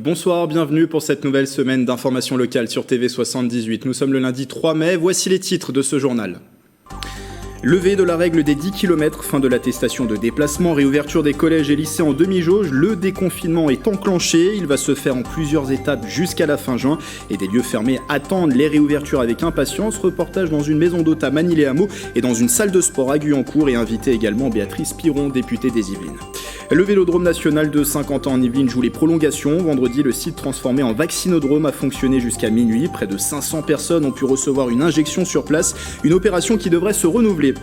Bonsoir, bienvenue pour cette nouvelle semaine d'information locale sur TV78. Nous sommes le lundi 3 mai, voici les titres de ce journal. Levée de la règle des 10 km, fin de l'attestation de déplacement, réouverture des collèges et lycées en demi-jauge, le déconfinement est enclenché, il va se faire en plusieurs étapes jusqu'à la fin juin et des lieux fermés attendent les réouvertures avec impatience. Reportage dans une maison d'hôtes à Manille-les-Hameaux et dans une salle de sport à Guyancourt et invité également Béatrice Piron, députée des Yvelines. Le Vélodrome national de Saint-Quentin en Yvelines joue les prolongations. Vendredi, le site transformé en vaccinodrome a fonctionné jusqu'à minuit. Près de 500 personnes ont pu recevoir une injection sur place, une opération qui devrait se renouveler.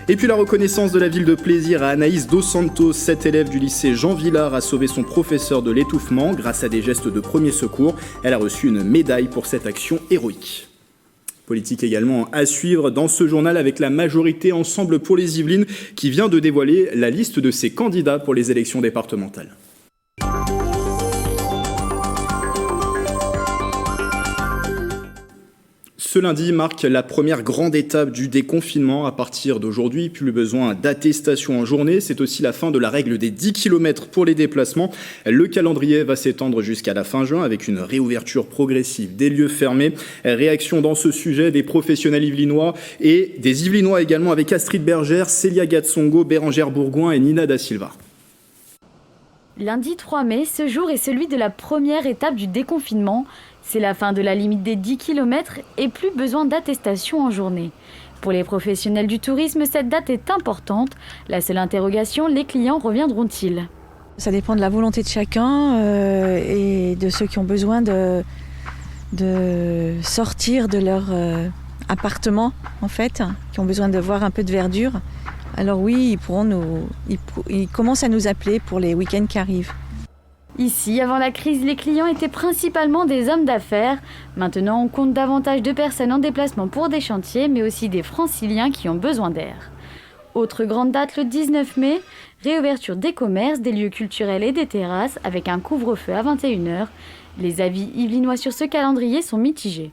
Et puis la reconnaissance de la ville de Plaisir à Anaïs Dos Santos, cette élève du lycée Jean Villard a sauvé son professeur de l'étouffement grâce à des gestes de premier secours. Elle a reçu une médaille pour cette action héroïque. Politique également à suivre dans ce journal avec la majorité Ensemble pour les Yvelines qui vient de dévoiler la liste de ses candidats pour les élections départementales. Ce lundi marque la première grande étape du déconfinement. À partir d'aujourd'hui, plus besoin d'attestation en journée. C'est aussi la fin de la règle des 10 km pour les déplacements. Le calendrier va s'étendre jusqu'à la fin juin avec une réouverture progressive des lieux fermés. Réaction dans ce sujet des professionnels yvelinois et des Yvelinois également avec Astrid Bergère, Célia Gatsongo, Bérangère Bourgoin et Nina Da Silva. Lundi 3 mai, ce jour est celui de la première étape du déconfinement. C'est la fin de la limite des 10 km et plus besoin d'attestation en journée. Pour les professionnels du tourisme, cette date est importante. La seule interrogation, les clients reviendront-ils ? Ça dépend de la volonté de chacun et de ceux qui ont besoin de sortir de leur appartement, en fait, qui ont besoin de voir un peu de verdure. Alors oui, ils commencent à nous appeler pour les week-ends qui arrivent. Ici, avant la crise, les clients étaient principalement des hommes d'affaires. Maintenant, on compte davantage de personnes en déplacement pour des chantiers, mais aussi des franciliens qui ont besoin d'air. Autre grande date, le 19 mai, réouverture des commerces, des lieux culturels et des terrasses avec un couvre-feu à 21h. Les avis yvelinois sur ce calendrier sont mitigés.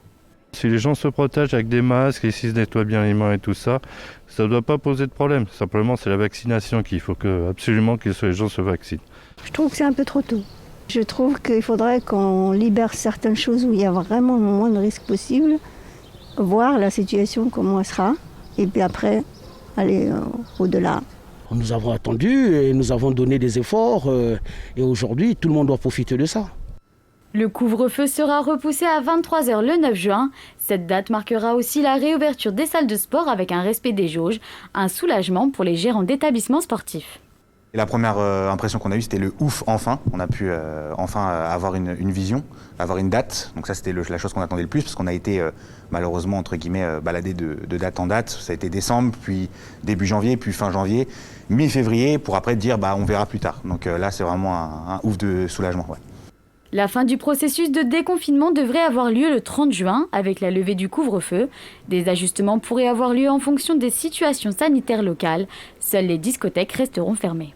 Si les gens se protègent avec des masques et s'ils se nettoient bien les mains et tout ça, ça ne doit pas poser de problème. Simplement, c'est la vaccination qu'il faut absolument que les gens se vaccinent. Je trouve que c'est un peu trop tôt. Je trouve qu'il faudrait qu'on libère certaines choses où il y a vraiment le moins de risques possible, voir la situation, comment elle sera, et puis après, aller au-delà. Nous avons attendu et nous avons donné des efforts et aujourd'hui, tout le monde doit profiter de ça. Le couvre-feu sera repoussé à 23h le 9 juin. Cette date marquera aussi la réouverture des salles de sport avec un respect des jauges, un soulagement pour les gérants d'établissements sportifs. Et la première impression qu'on a eue, c'était le ouf, enfin. On a pu enfin avoir une vision, avoir une date. Donc ça, c'était la chose qu'on attendait le plus, parce qu'on a été malheureusement, entre guillemets, baladé de date en date. Ça a été décembre, puis début janvier, puis fin janvier, mi-février, pour après dire on verra plus tard. Donc là, c'est vraiment un ouf de soulagement. Ouais. La fin du processus de déconfinement devrait avoir lieu le 30 juin avec la levée du couvre-feu. Des ajustements pourraient avoir lieu en fonction des situations sanitaires locales. Seules les discothèques resteront fermées.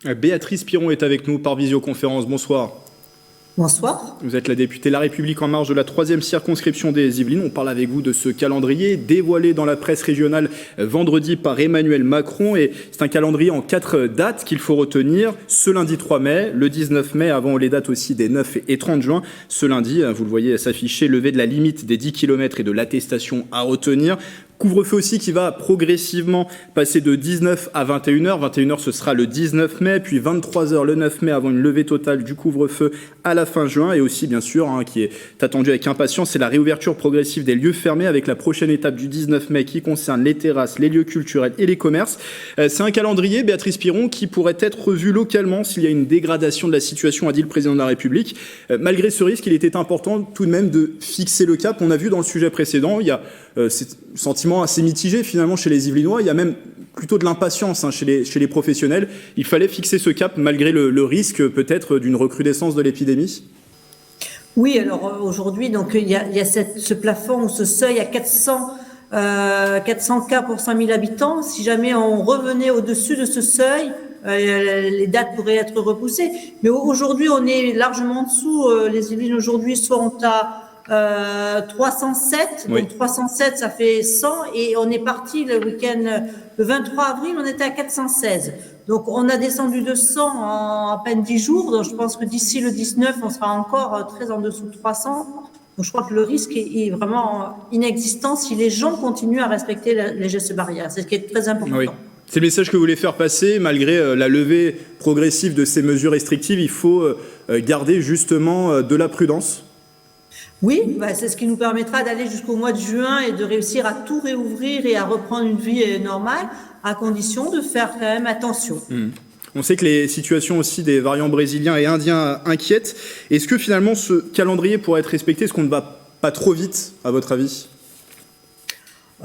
Béatrice Piron est avec nous par visioconférence. Bonsoir. Bonsoir. Vous êtes la députée La République En Marche de la 3e circonscription des Yvelines. On parle avec vous de ce calendrier dévoilé dans la presse régionale vendredi par Emmanuel Macron. Et c'est un calendrier en 4 dates qu'il faut retenir. Ce lundi 3 mai, le 19 mai, avant les dates aussi des 9 et 30 juin. Ce lundi, vous le voyez s'afficher, levée de la limite des 10 km et de l'attestation à retenir. Couvre-feu aussi qui va progressivement passer de 19 à 21h. 21h, ce sera le 19 mai, puis 23h le 9 mai avant une levée totale du couvre-feu à la fin juin. Et aussi, bien sûr, qui est attendu avec impatience, c'est la réouverture progressive des lieux fermés avec la prochaine étape du 19 mai qui concerne les terrasses, les lieux culturels et les commerces. C'est un calendrier, Béatrice Piron, qui pourrait être revu localement s'il y a une dégradation de la situation, a dit le président de la République. Malgré ce risque, il était important tout de même de fixer le cap. On a vu dans le sujet précédent, il y a ce sentiment assez mitigé finalement chez les Yvelinois. Il y a même plutôt de l'impatience chez les professionnels. Il fallait fixer ce cap malgré le risque peut-être d'une recrudescence de l'épidémie. Oui, alors aujourd'hui, donc il y a ce plafond ou ce seuil à 400 cas pour 100 000 habitants. Si jamais on revenait au-dessus de ce seuil, les dates pourraient être repoussées. Mais aujourd'hui, on est largement en dessous. Les Yvelines aujourd'hui sont à 307, oui. Donc 307 ça fait 100 et on est parti le week-end le 23 avril, on était à 416. Donc, on a descendu de 100 en à peine 10 jours. Donc, je pense que d'ici le 19, on sera encore très en dessous de 300. Donc, je crois que le risque est vraiment inexistant si les gens continuent à respecter les gestes barrières. C'est ce qui est très important. Oui. C'est le message que vous voulez faire passer. Malgré la levée progressive de ces mesures restrictives, il faut garder justement de la prudence. Oui, c'est ce qui nous permettra d'aller jusqu'au mois de juin et de réussir à tout réouvrir et à reprendre une vie normale, à condition de faire quand même attention. On sait que les situations aussi des variants brésiliens et indiens inquiètent. Est-ce que finalement ce calendrier pourrait être respecté? Est-ce qu'on ne va pas trop vite, à votre avis?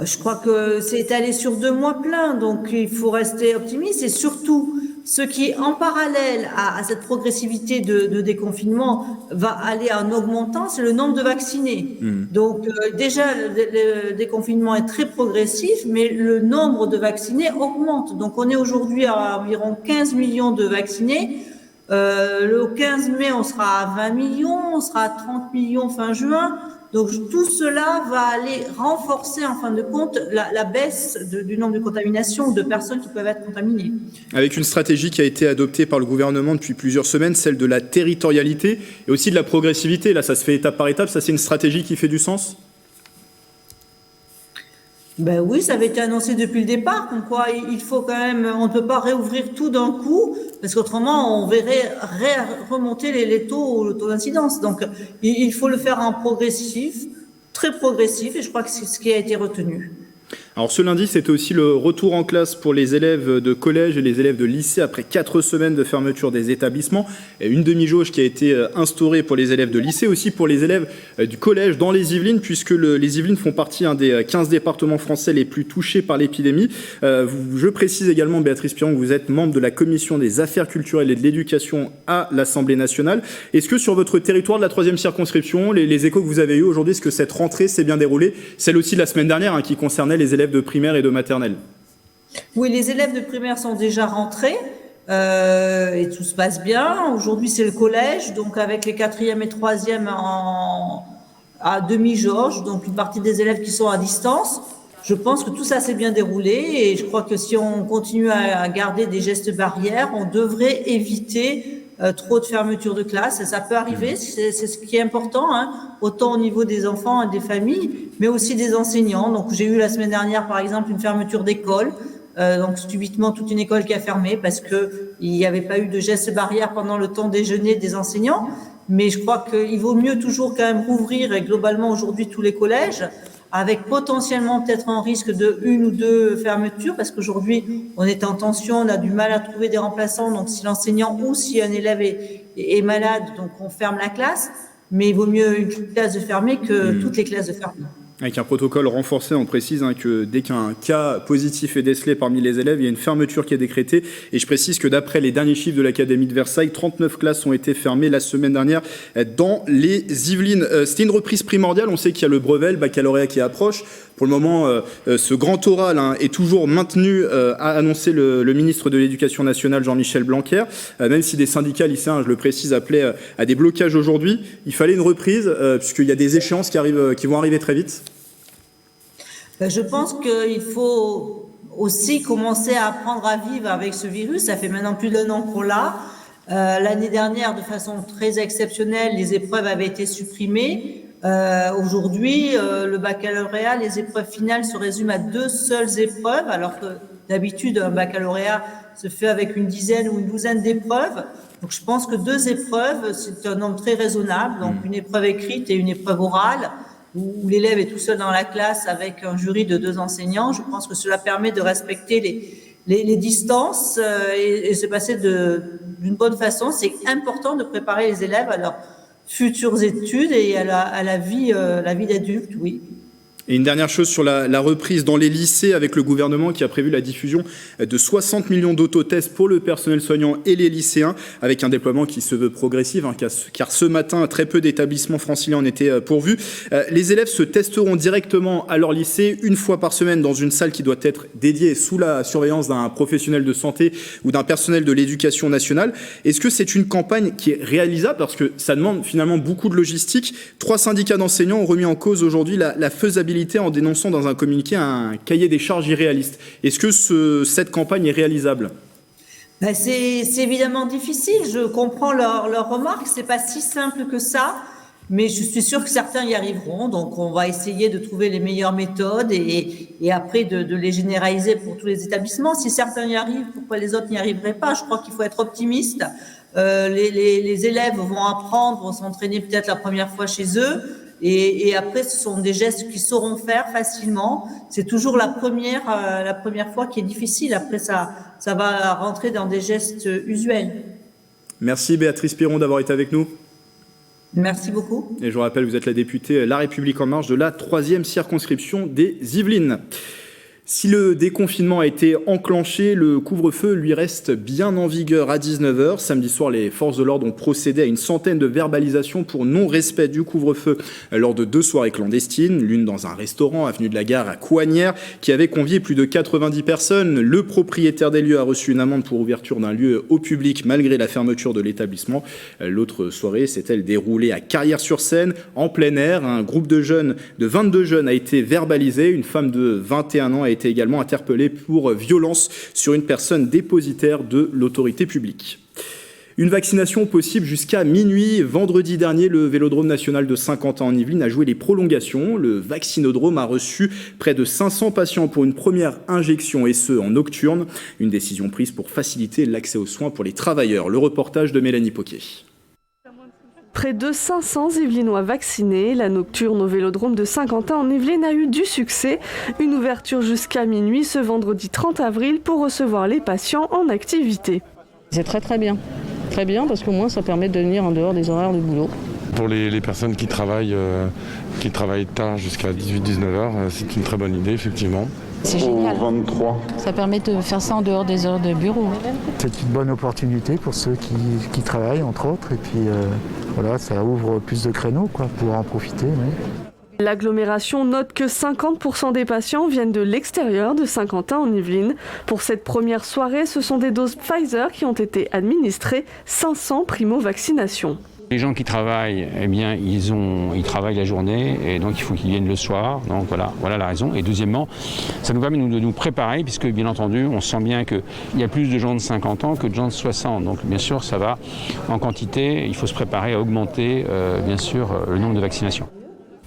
Je crois que c'est étalé sur 2 mois pleins, donc il faut rester optimiste. Et surtout, ce qui, en parallèle à cette progressivité de déconfinement, va aller en augmentant, c'est le nombre de vaccinés. Donc déjà, le déconfinement est très progressif, mais le nombre de vaccinés augmente. Donc on est aujourd'hui à environ 15 millions de vaccinés. Le 15 mai, on sera à 20 millions, on sera à 30 millions fin juin. Donc tout cela va aller renforcer en fin de compte la baisse du nombre de contaminations ou de personnes qui peuvent être contaminées. Avec une stratégie qui a été adoptée par le gouvernement depuis plusieurs semaines, celle de la territorialité et aussi de la progressivité. Là, ça se fait étape par étape. Ça, c'est une stratégie qui fait du sens? Ben oui, ça avait été annoncé depuis le départ, comme quoi il faut quand même, on ne peut pas réouvrir tout d'un coup, parce qu'autrement on verrait remonter les taux, le taux d'incidence. Donc il faut le faire en progressif, très progressif, et je crois que c'est ce qui a été retenu. Alors ce lundi, c'était aussi le retour en classe pour les élèves de collège et les élèves de lycée après 4 semaines de fermeture des établissements. Et une demi-jauge qui a été instaurée pour les élèves de lycée, aussi pour les élèves du collège dans les Yvelines, puisque les Yvelines font partie des 15 départements français les plus touchés par l'épidémie. Je précise également, Béatrice Piron, que vous êtes membre de la commission des affaires culturelles et de l'éducation à l'Assemblée nationale. Est-ce que sur votre territoire de la 3e circonscription, les échos que vous avez eus aujourd'hui, est-ce que cette rentrée s'est bien déroulée? Celle aussi de la semaine dernière, qui concernait les élèves de primaire et de maternelle. Oui, les élèves de primaire sont déjà rentrés et tout se passe bien. Aujourd'hui, c'est le collège, donc avec les 4e et 3e à demi-jauge, donc une partie des élèves qui sont à distance. Je pense que tout ça s'est bien déroulé et je crois que si on continue à garder des gestes barrières, on devrait éviter trop de fermetures de classe. Et ça peut arriver, c'est ce qui est important, autant au niveau des enfants et des familles, mais aussi des enseignants. Donc j'ai eu la semaine dernière, par exemple, une fermeture d'école. Donc subitement toute une école qui a fermé parce que il n'y avait pas eu de gestes barrières pendant le temps déjeuner des enseignants. Mais je crois qu'il vaut mieux toujours quand même rouvrir globalement aujourd'hui tous les collèges, avec potentiellement peut-être un risque de 1 ou 2 fermetures, parce qu'aujourd'hui, on est en tension, on a du mal à trouver des remplaçants, donc si l'enseignant ou si un élève est malade, donc on ferme la classe, mais il vaut mieux une classe de fermée que toutes les classes de fermée. Avec un protocole renforcé, on précise que dès qu'un cas positif est décelé parmi les élèves, il y a une fermeture qui est décrétée. Et je précise que d'après les derniers chiffres de l'Académie de Versailles, 39 classes ont été fermées la semaine dernière dans les Yvelines. C'était une reprise primordiale. On sait qu'il y a le brevet, le baccalauréat qui approche. Pour le moment, ce grand oral est toujours maintenu, a annoncé le ministre de l'Éducation nationale, Jean-Michel Blanquer. Même si des syndicats lycéens, je le précise, appelaient à des blocages aujourd'hui, il fallait une reprise, puisqu'il y a des échéances qui vont arriver très vite. Je pense qu'il faut aussi commencer à apprendre à vivre avec ce virus. Ça fait maintenant plus d'1 an qu'on l'a. L'année dernière, de façon très exceptionnelle, les épreuves avaient été supprimées. Aujourd'hui, le baccalauréat, les épreuves finales se résument à 2 seules épreuves, alors que d'habitude, un baccalauréat se fait avec une dizaine ou une douzaine d'épreuves. Donc, je pense que 2 épreuves, c'est un nombre très raisonnable. Donc, une épreuve écrite et une épreuve orale, où l'élève est tout seul dans la classe avec un jury de 2 enseignants. Je pense que cela permet de respecter les distances et se passer d'une bonne façon. C'est important de préparer les élèves à leurs futures études et à la vie d'adulte, oui. Et une dernière chose sur la reprise dans les lycées avec le gouvernement qui a prévu la diffusion de 60 millions d'autotests pour le personnel soignant et les lycéens avec un déploiement qui se veut progressif car ce matin, très peu d'établissements franciliens en étaient pourvus. Les élèves se testeront directement à leur lycée 1 fois par semaine dans une salle qui doit être dédiée sous la surveillance d'un professionnel de santé ou d'un personnel de l'éducation nationale. Est-ce que c'est une campagne qui est réalisable parce que ça demande finalement beaucoup de logistique? 3 syndicats d'enseignants ont remis en cause aujourd'hui la faisabilité en dénonçant dans un communiqué un cahier des charges irréaliste. Est-ce que cette campagne est réalisable? C'est évidemment difficile, je comprends leur remarque, c'est pas si simple que ça, mais je suis sûre que certains y arriveront, donc on va essayer de trouver les meilleures méthodes et après de les généraliser pour tous les établissements. Si certains y arrivent, pourquoi les autres n'y arriveraient pas? Je crois qu'il faut être optimiste. Les élèves vont apprendre, vont s'entraîner peut-être la première fois chez eux, et après ce sont des gestes qu'ils sauront faire facilement. C'est toujours la première fois qui est difficile. Après ça va rentrer dans des gestes usuels. Merci Béatrice Piron d'avoir été avec nous. Merci beaucoup. Et je vous rappelle, vous êtes la députée La République En Marche de la 3e circonscription des Yvelines. Si le déconfinement a été enclenché, le couvre-feu lui reste bien en vigueur à 19h. Samedi soir, les forces de l'ordre ont procédé à une centaine de verbalisations pour non-respect du couvre-feu lors de 2 soirées clandestines, l'une dans un restaurant avenue de la Gare à Coignères qui avait convié plus de 90 personnes. Le propriétaire des lieux a reçu une amende pour ouverture d'un lieu au public malgré la fermeture de l'établissement. L'autre soirée s'est-elle déroulée à Carrières-sur-Seine, en plein air. Un groupe de 22 jeunes a été verbalisé. Une femme de 21 ans a été également interpellé pour violence sur une personne dépositaire de l'autorité publique. Une vaccination possible jusqu'à minuit. Vendredi dernier, le Vélodrome national de Saint-Quentin en Yvelines a joué les prolongations. Le vaccinodrome a reçu près de 500 patients pour une première injection et ce en nocturne. Une décision prise pour faciliter l'accès aux soins pour les travailleurs. Le reportage de Mélanie Poquet. Près de 500 Yvelinois vaccinés, la nocturne au Vélodrome de Saint-Quentin en Yvelines a eu du succès. Une ouverture jusqu'à minuit ce vendredi 30 avril pour recevoir les patients en activité. C'est très bien. Très bien parce qu'au moins ça permet de venir en dehors des horaires de boulot. Pour les personnes qui travaillent tard jusqu'à 18-19 heures, c'est une très bonne idée effectivement. C'est génial. 23. Ça permet de faire ça en dehors des heures de bureau. C'est une bonne opportunité pour ceux qui travaillent, entre autres. Et puis voilà, ça ouvre plus de créneaux pour pouvoir en profiter. Oui. L'agglomération note que 50% des patients viennent de l'extérieur de Saint-Quentin en Yvelines. Pour cette première soirée, ce sont des doses Pfizer qui ont été administrées, 500 primo-vaccinations. Les gens qui travaillent, eh bien, ils travaillent la journée et donc il faut qu'ils viennent le soir. Donc voilà la raison. Et deuxièmement, ça nous permet de nous préparer puisque bien entendu, on sent bien qu'il y a plus de gens de 50 ans que de gens de 60. Donc bien sûr, ça va en quantité. Il faut se préparer à augmenter bien sûr le nombre de vaccinations.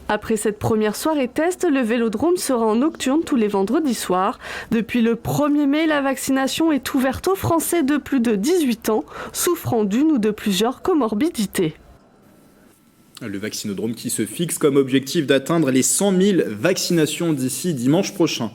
Après cette première soirée test, le Vélodrome sera en nocturne tous les vendredis soirs. Depuis le 1er mai, la vaccination est ouverte aux Français de plus de 18 ans, souffrant d'une ou de plusieurs comorbidités. Le vaccinodrome qui se fixe comme objectif d'atteindre les 100 000 vaccinations d'ici dimanche prochain.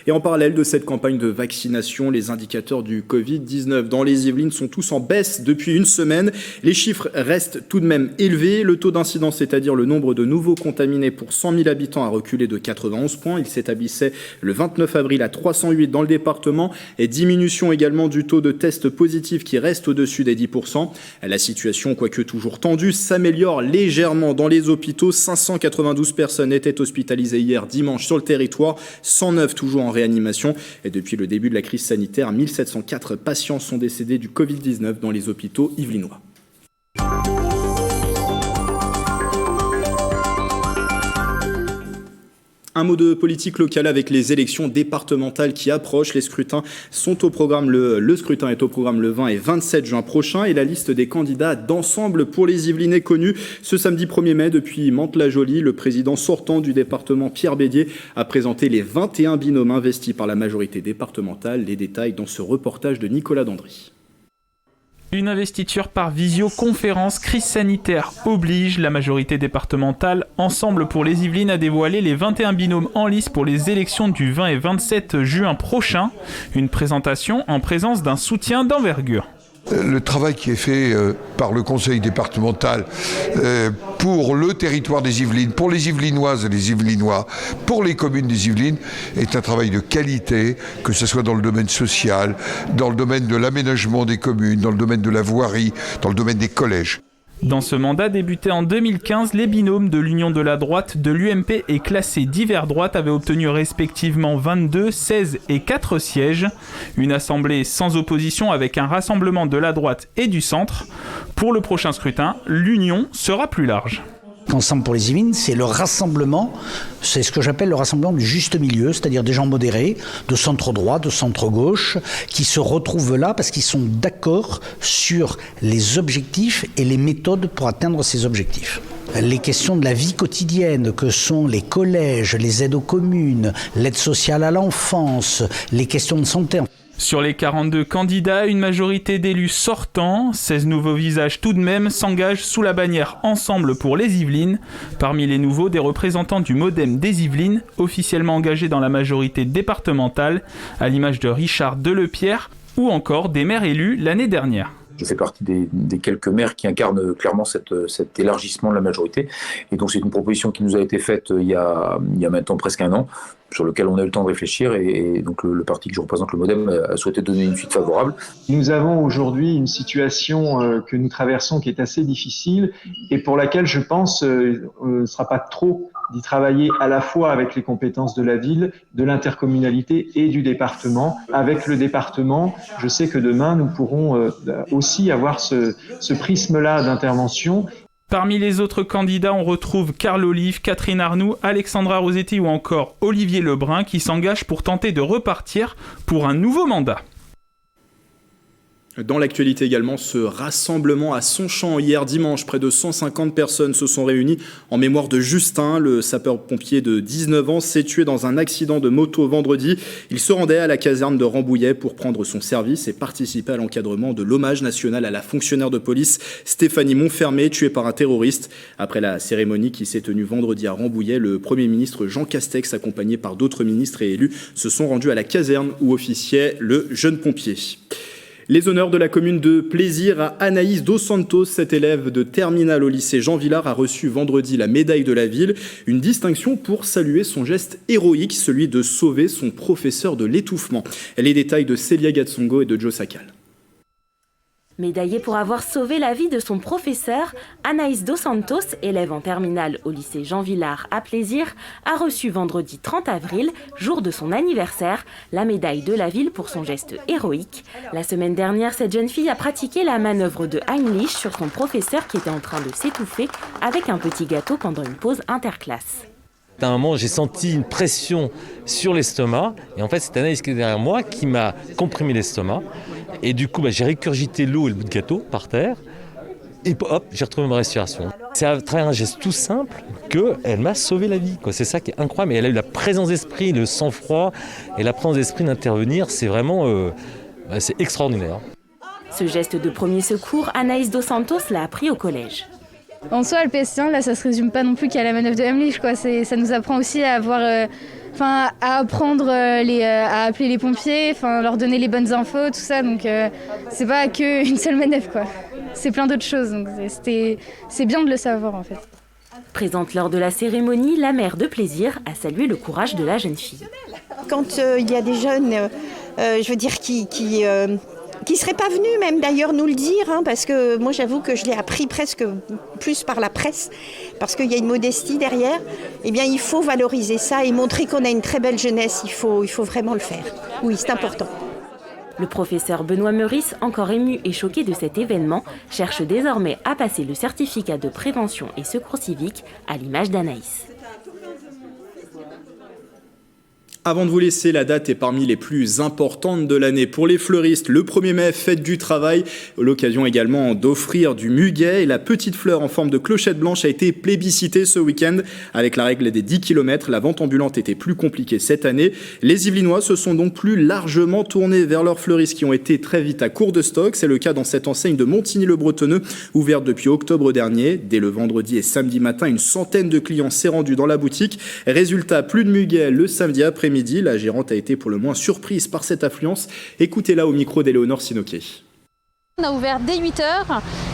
Et en parallèle de cette campagne de vaccination, les indicateurs du Covid-19 dans les Yvelines sont tous en baisse depuis une semaine. Les chiffres restent tout de même élevés. Le taux d'incidence, c'est-à-dire le nombre de nouveaux contaminés pour 100 000 habitants, a reculé de 91 points. Il s'établissait le 29 avril à 308 dans le département. Et diminution également du taux de tests positifs qui reste au-dessus des 10%. La situation, quoique toujours tendue, s'améliore légèrement dans les hôpitaux. 592 personnes étaient hospitalisées hier dimanche sur le territoire, 109 toujours en réanimation. Et depuis le début de la crise sanitaire, 1704 patients sont décédés du Covid-19 dans les hôpitaux yvelinois. Un mot de politique locale avec les élections départementales qui approchent. Les scrutins sont au programme. Le scrutin est au programme le 20 et 27 juin prochain. Et la liste des candidats d'ensemble pour les Yvelinais connus ce samedi 1er mai depuis Mantes-la-Jolie. Le président sortant du département, Pierre Bédier, a présenté les 21 binômes investis par la majorité départementale. Les détails dans ce reportage de Nicolas Dandry. Une investiture par visioconférence, crise sanitaire oblige. La majorité départementale, Ensemble pour les Yvelines, a dévoilé les 21 binômes en lice pour les élections du 20 et 27 juin prochain. Une présentation en présence d'un soutien d'envergure. Le travail qui est fait par le conseil départemental pour le territoire des Yvelines, pour les Yvelinoises et les Yvelinois, pour les communes des Yvelines, est un travail de qualité, que ce soit dans le domaine social, dans le domaine de l'aménagement des communes, dans le domaine de la voirie, dans le domaine des collèges. Dans ce mandat débuté en 2015, les binômes de l'Union de la droite, de l'UMP et classés divers droite avaient obtenu respectivement 22, 16 et 4 sièges. Une assemblée sans opposition avec un rassemblement de la droite et du centre. Pour le prochain scrutin, l'union sera plus large. Ensemble pour les Yvelines, c'est le rassemblement, c'est ce que j'appelle le rassemblement du juste milieu, c'est-à-dire des gens modérés, de centre droit, de centre gauche, qui se retrouvent là parce qu'ils sont d'accord sur les objectifs et les méthodes pour atteindre ces objectifs. Les questions de la vie quotidienne, que sont les collèges, les aides aux communes, l'aide sociale à l'enfance, les questions de santé. Sur les 42 candidats, une majorité d'élus sortants, 16 nouveaux visages tout de même, s'engagent sous la bannière Ensemble pour les Yvelines. Parmi les nouveaux, des représentants du MoDem des Yvelines, officiellement engagés dans la majorité départementale, à l'image de Richard Delepierre, ou encore des maires élus l'année dernière. Je fais partie des quelques maires qui incarnent clairement cet élargissement de la majorité. Et donc c'est une proposition qui nous a été faite il y a maintenant presque un an, sur lequel on a eu le temps de réfléchir. Et donc le parti que je représente, le MoDem, a souhaité donner une suite favorable. Nous avons aujourd'hui une situation que nous traversons qui est assez difficile et pour laquelle je pense ne sera pas trop d'y travailler à la fois avec les compétences de la ville, de l'intercommunalité et du département. Avec le département, je sais que demain, nous pourrons aussi avoir ce prisme-là d'intervention. Parmi les autres candidats, on retrouve Carl Olive, Catherine Arnoux, Alexandra Rossetti ou encore Olivier Lebrun qui s'engagent pour tenter de repartir pour un nouveau mandat. Dans l'actualité également, ce rassemblement à Sonchamp hier dimanche, près de 150 personnes se sont réunies en mémoire de Justin, le sapeur-pompier de 19 ans, s'est tué dans un accident de moto vendredi. Il se rendait à la caserne de Rambouillet pour prendre son service et participer à l'encadrement de l'hommage national à la fonctionnaire de police Stéphanie Montfermé, tuée par un terroriste. Après la cérémonie qui s'est tenue vendredi à Rambouillet, le Premier ministre Jean Castex, accompagné par d'autres ministres et élus, se sont rendus à la caserne où officiait le jeune pompier. Les honneurs de la commune de Plaisir à Anaïs Dos Santos, cette élève de terminale au lycée Jean Villard, a reçu vendredi la médaille de la ville, une distinction pour saluer son geste héroïque, celui de sauver son professeur de l'étouffement. Les détails de Célia Gatsongo et de Joe Sakal. Médaillée pour avoir sauvé la vie de son professeur, Anaïs Dos Santos, élève en terminale au lycée Jean Villard à Plaisir, a reçu vendredi 30 avril, jour de son anniversaire, la médaille de la ville pour son geste héroïque. La semaine dernière, cette jeune fille a pratiqué la manœuvre de Heimlich sur son professeur qui était en train de s'étouffer avec un petit gâteau pendant une pause interclasse. À un moment, j'ai senti une pression sur l'estomac et en fait, c'est Anaïs qui est derrière moi qui m'a comprimé l'estomac. Et du coup, j'ai récurgité l'eau et le bout de gâteau par terre et hop, j'ai retrouvé ma respiration. C'est à travers un geste tout simple qu'elle m'a sauvé la vie. C'est ça qui est incroyable. Et elle a eu la présence d'esprit, le sang-froid et la présence d'esprit d'intervenir. C'est vraiment c'est extraordinaire. Ce geste de premier secours, Anaïs Dos Santos l'a appris au collège. En soi, le PS1, là, ça se résume pas non plus qu'à la manœuvre de Heimlich, quoi. Ça nous apprend aussi à avoir, à apprendre à appeler les pompiers, leur donner les bonnes infos, tout ça. Donc, c'est pas qu'une seule manœuvre, quoi. C'est plein d'autres choses. Donc, c'est bien de le savoir, en fait. Présente lors de la cérémonie, la mère de Plaisir a salué le courage de la jeune fille. Quand il y a des jeunes, qui seraient pas venus même d'ailleurs nous le dire, parce que moi j'avoue que je l'ai appris presque plus par la presse, parce qu'il y a une modestie derrière. Eh bien il faut valoriser ça et montrer qu'on a une très belle jeunesse, il faut vraiment le faire. Oui, c'est important. Le professeur Benoît Meurice, encore ému et choqué de cet événement, cherche désormais à passer le certificat de prévention et secours civique à l'image d'Anaïs. Avant de vous laisser, la date est parmi les plus importantes de l'année. Pour les fleuristes, le 1er mai, fête du travail. L'occasion également d'offrir du muguet. Et la petite fleur en forme de clochette blanche a été plébiscitée ce week-end. Avec la règle des 10 km, la vente ambulante était plus compliquée cette année. Les Yvelinois se sont donc plus largement tournés vers leurs fleuristes qui ont été très vite à court de stock. C'est le cas dans cette enseigne de Montigny-le-Bretonneux, ouverte depuis octobre dernier. Dès le vendredi et samedi matin, une centaine de clients s'est rendu dans la boutique. Résultat, plus de muguet le samedi après-midi. La gérante a été pour le moins surprise par cette affluence. Écoutez-la au micro d'Éléonore Sinoquet. On a ouvert dès 8h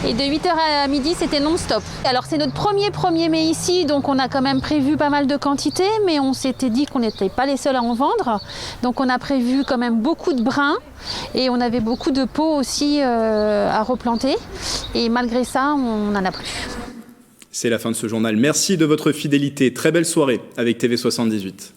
et de 8h à midi c'était non-stop. Alors c'est notre premier mai ici, donc on a quand même prévu pas mal de quantités, mais on s'était dit qu'on n'était pas les seuls à en vendre. Donc on a prévu quand même beaucoup de brins et on avait beaucoup de pots aussi à replanter. Et malgré ça, on n'en a plus. C'est la fin de ce journal. Merci de votre fidélité. Très belle soirée avec TV78.